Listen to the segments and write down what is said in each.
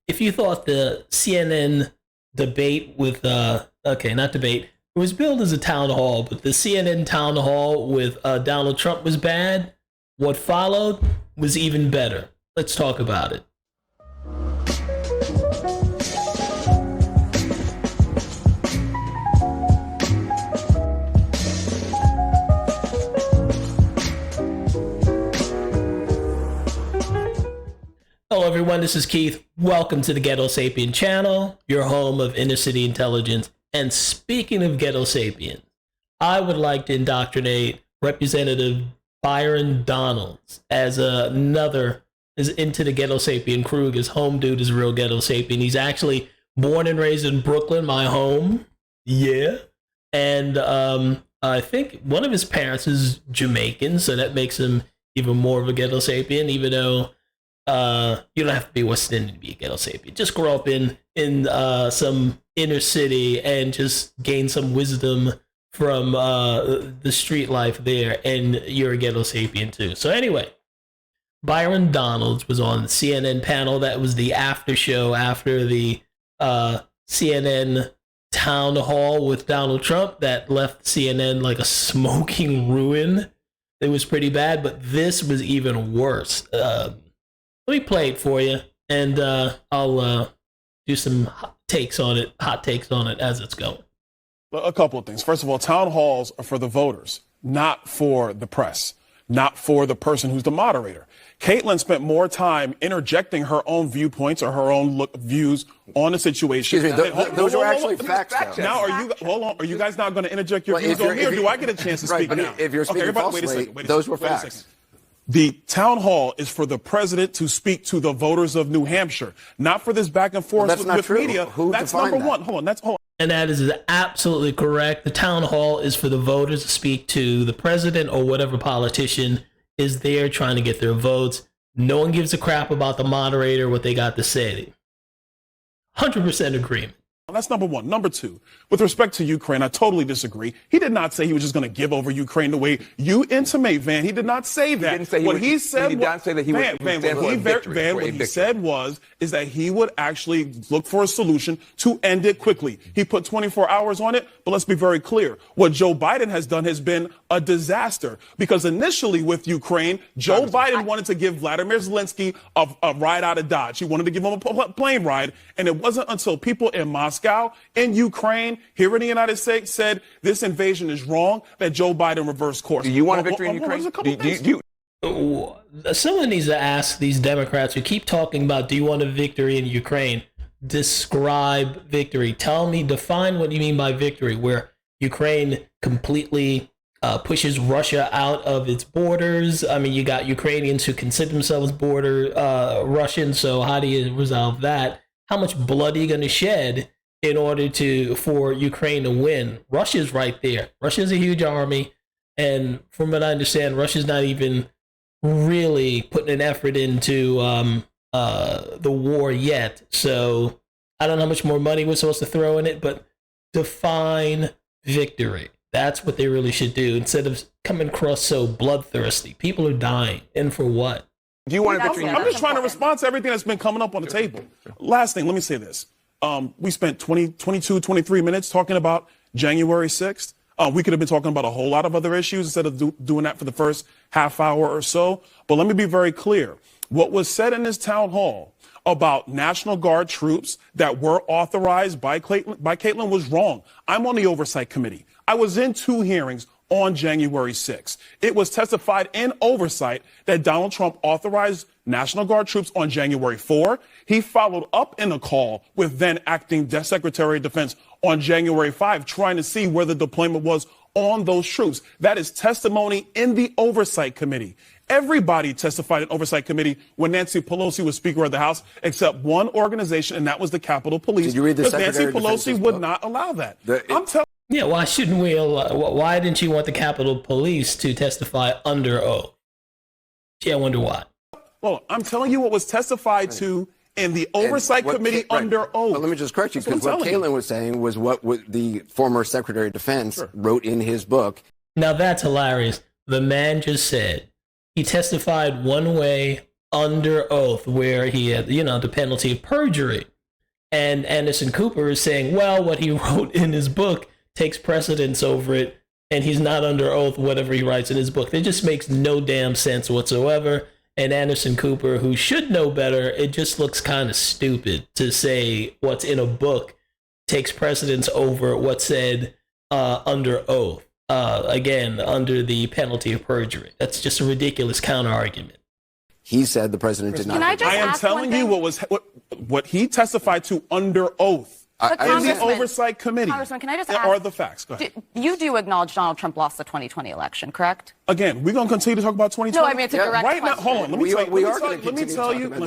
if you thought the CNN debate with okay, not debate, it was billed as a town hall, but the CNN town hall with Donald Trump was bad, what followed was even better. Let's talk about it. Hello, everyone. This is Keith. Welcome to the Ghetto Sapien channel, your home of inner city intelligence. And speaking of Ghetto Sapien, I would like to indoctrinate Representative Byron Donalds as is into the Ghetto Sapien crew. His home dude is a real Ghetto Sapien. He's actually born and raised in Brooklyn, my home. Yeah. And I think one of his parents is Jamaican, so that makes him even more of a Ghetto Sapien, even though you don't have to be West Indian to be a Ghetto Sapien. Just grow up in some inner city and just gain some wisdom from the street life there, and you're a Ghetto Sapien too. So anyway, Byron Donalds was on the CNN panel. That was the after show after the CNN town hall with Donald Trump that left CNN like a smoking ruin. It was pretty bad, but this was even worse. Let me play it for you, and I'll do some hot takes on it as it's going. A couple of things. First of all, town halls are for the voters, not for the press, not for the person who's the moderator. Caitlin spent more time interjecting her own viewpoints or her own views on the situation. Excuse me, those are actually facts. Now, are you guys not going to interject your views on me, or do I get a chance to speak now? If you're speaking falsely, those were facts. The town hall is for the president to speak to the voters of New Hampshire, not for this back and forth with media. That's number one. Hold on. And that is absolutely correct. The town hall is for the voters to speak to the president or whatever politician is there trying to get their votes. No one gives a crap about the moderator, what they got to say. 100% agreement. That's number one. Number two, with respect to Ukraine, I totally disagree. He did not say he was just going to give over Ukraine the way you intimate, Van. He did not say that. He didn't say what he said. He did not say that he would what he said is that he would actually look for a solution to end it quickly. He put 24 hours on it, but let's be very clear. What Joe Biden has done has been a disaster, because initially with Ukraine, Joe Biden wanted to give Vladimir Zelensky a ride out of Dodge. He wanted to give him a plane ride, and it wasn't until people in Moscow, in Ukraine, here in the United States said this invasion is wrong that Joe Biden reversed course. Do you want a victory in Ukraine? Someone needs to ask these Democrats who keep talking about, do you want a victory in Ukraine? Describe victory. Tell me, define what you mean by victory, where Ukraine completely pushes Russia out of its borders. I mean, you got Ukrainians who consider themselves Russian, so how do you resolve that? How much blood are you going to shed in order for Ukraine to win? Russia's right there. Russia's a huge army, and from what I understand, Russia's not even really putting an effort into the war yet. So I don't know how much more money we're supposed to throw in it, but define victory. That's what they really should do, instead of coming across so bloodthirsty. People are dying, and for what? Do you want a victory? I'm just trying to respond to everything that's been coming up on the table. Last thing, let me say this. We spent 22, 23 minutes talking about January 6th. We could have been talking about a whole lot of other issues instead of doing that for the first half hour or so. But let me be very clear. What was said in this town hall about National Guard troops that were authorized by Caitlin was wrong. I'm on the Oversight Committee. I was in 2 hearings on January 6th. It was testified in oversight that Donald Trump authorized National Guard troops on January 4. He followed up in a call with then acting Secretary of Defense on January 5, trying to see where the deployment was on those troops. That is testimony in the Oversight Committee. Everybody testified in Oversight Committee when Nancy Pelosi was Speaker of the House, except one organization, and that was the Capitol Police. Did you read the Secretary Nancy of Defense's Pelosi would book? not allow that. Yeah, why shouldn't we? Why didn't you want the Capitol Police to testify under oath? Yeah, I wonder why. Well, I'm telling you what was testified to in the Oversight Committee under oath. Well, let me just correct you, because what Caitlin was saying was what the former Secretary of Defense wrote in his book. Now that's hilarious. The man just said he testified one way under oath where he had, the penalty of perjury. And Anderson Cooper is saying, well, what he wrote in his book takes precedence over it, and he's not under oath, whatever he writes in his book. It just makes no damn sense whatsoever. And Anderson Cooper, who should know better, it just looks kind of stupid to say what's in a book takes precedence over what's said under oath. Again, under the penalty of perjury. That's just a ridiculous counter argument. He said the president did not. I am telling you what he testified to under oath in the oversight committee. Congressman, can I just ask? Are the facts? Go ahead. You do acknowledge Donald Trump lost the 2020 election, correct? Again, we're going to continue to talk about 2020. No, I mean it's a direct right question. now. Hold on. Let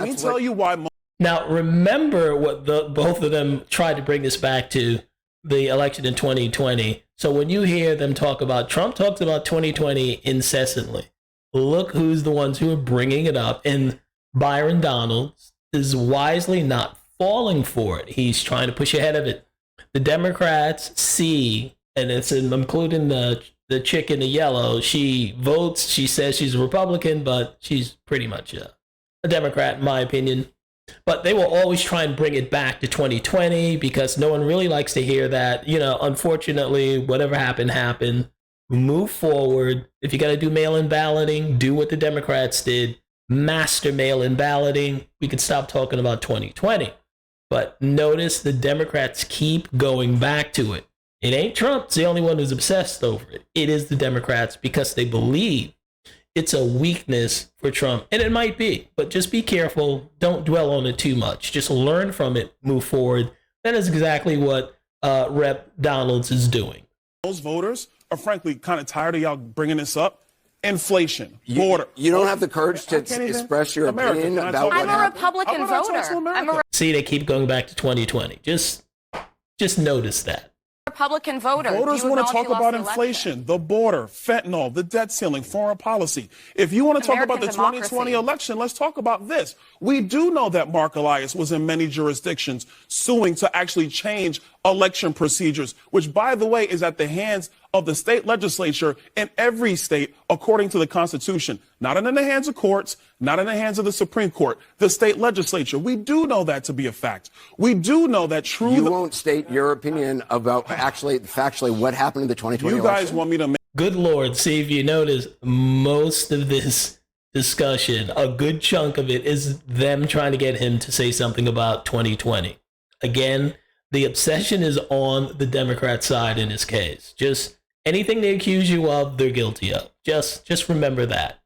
me tell you why. Now, remember what both of them tried to bring this back to the election in 2020. So when you hear them talk about Trump talks about 2020 incessantly. Look who's the ones who are bringing it up. And Byron Donalds is wisely not falling for it. He's trying to push ahead of it. The Democrats see, and it's including the chick in the yellow, she votes, she says she's a Republican, but she's pretty much a Democrat, in my opinion. But they will always try and bring it back to 2020 because no one really likes to hear that. Unfortunately, whatever happened. Move forward. If you got to do mail-in balloting, do what the Democrats did. Master mail-in balloting. We can stop talking about 2020. But notice the Democrats keep going back to it. It ain't Trump's the only one who's obsessed over it. It is the Democrats because they believe it's a weakness for Trump. And it might be, but just be careful. Don't dwell on it too much. Just learn from it. Move forward. That is exactly what Rep. Donalds is doing. Those voters are frankly kind of tired of y'all bringing this up. Inflation, border. You don't have the courage to express your opinion about what I'm a Republican voter. See, they keep going back to 2020. Just notice that. Republican voter. Voters want to talk about inflation, the border, fentanyl, the debt ceiling, foreign policy. If you want to talk about the 2020 election, let's talk about this. We do know that Mark Elias was in many jurisdictions suing to actually change election procedures, which, by the way, is at the hands of the state legislature in every state, according to the Constitution. Not in the hands of courts, not in the hands of the Supreme Court, the state legislature. We do know that to be a fact. We do know that true. You won't state your opinion about factually what happened in the 2020 election. You guys election? want me to make. Good Lord, see if you notice, most of this discussion, a good chunk of it is them trying to get him to say something about 2020. Again, the obsession is on the Democrat side in this case. Just anything they accuse you of, they're guilty of. Just remember that.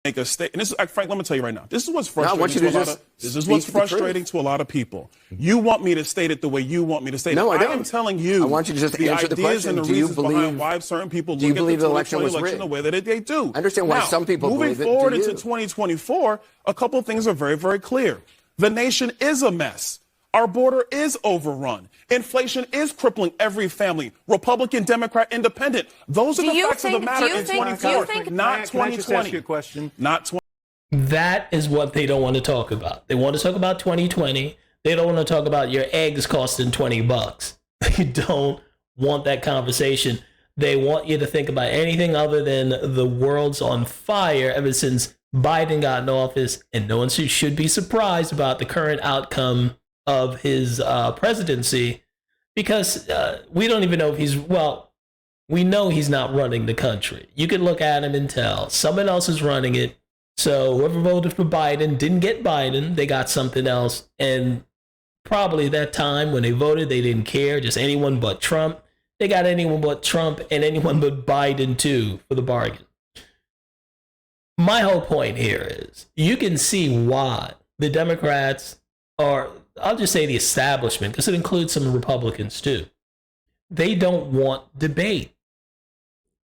Make a state, and this is, Frank, let me tell you right now, this is what's frustrating to a lot of people. You want me to state it the way you want me to state it. No, I don't. I am telling you. I want you to just answer the question. And the reasons behind why certain people look at the 2020 election the way that they do. I understand why some people believe it. Moving forward into 2024, a couple of things are very, very clear. The nation is a mess. Our border is overrun. Inflation is crippling every family. Republican, Democrat, Independent. Those are the facts of the matter in 2024, not 2020. Can I just ask you a question? Not 20. That is what they don't want to talk about. They want to talk about 2020. They don't want to talk about your eggs costing $20. They don't want that conversation. They want you to think about anything other than the world's on fire ever since Biden got in office, and no one should be surprised about the current outcome of his presidency, because we don't even know if we know he's not running the country. You can look at him and tell someone else is running it. So whoever voted for Biden didn't get Biden, they got something else. And probably that time when they voted, they didn't care, just anyone but Trump. They got anyone but Trump and anyone but Biden too for the bargain. My whole point here is you can see why the Democrats are, I'll just say the establishment, because it includes some Republicans too. They don't want debate.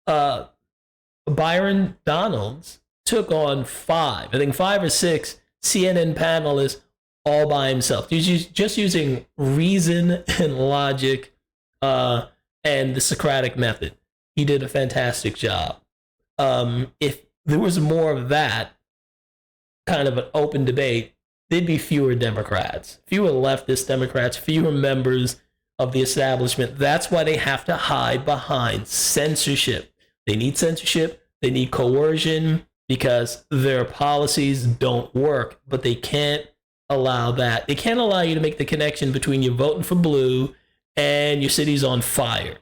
Byron Donalds took on five or six CNN panelists all by himself. He's just using reason and logic and the Socratic method. He did a fantastic job. If there was more of that kind of an open debate, there'd be fewer Democrats, fewer leftist Democrats, fewer members of the establishment. That's why they have to hide behind censorship. They need censorship. They need coercion. because their policies don't work, but they can't allow that. They can't allow you to make the connection between you voting for blue and your city's on fire.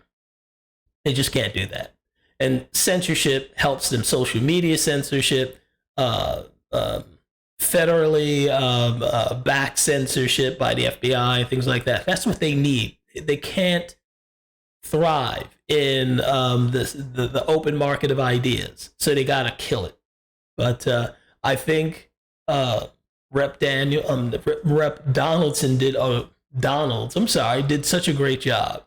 They just can't do that. And censorship helps them. Social media censorship, federally backed censorship by the FBI, things like that. That's what they need. They can't thrive in the open market of ideas, so they gotta kill it. But I think Rep. Donaldson did such a great job.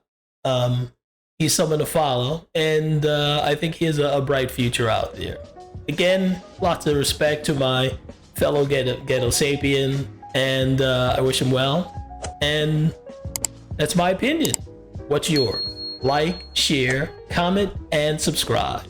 He's someone to follow, and I think he has a bright future out there. Again, lots of respect to my fellow ghetto sapien, and I wish him well. And that's my opinion. What's yours? Like, share, comment, and subscribe.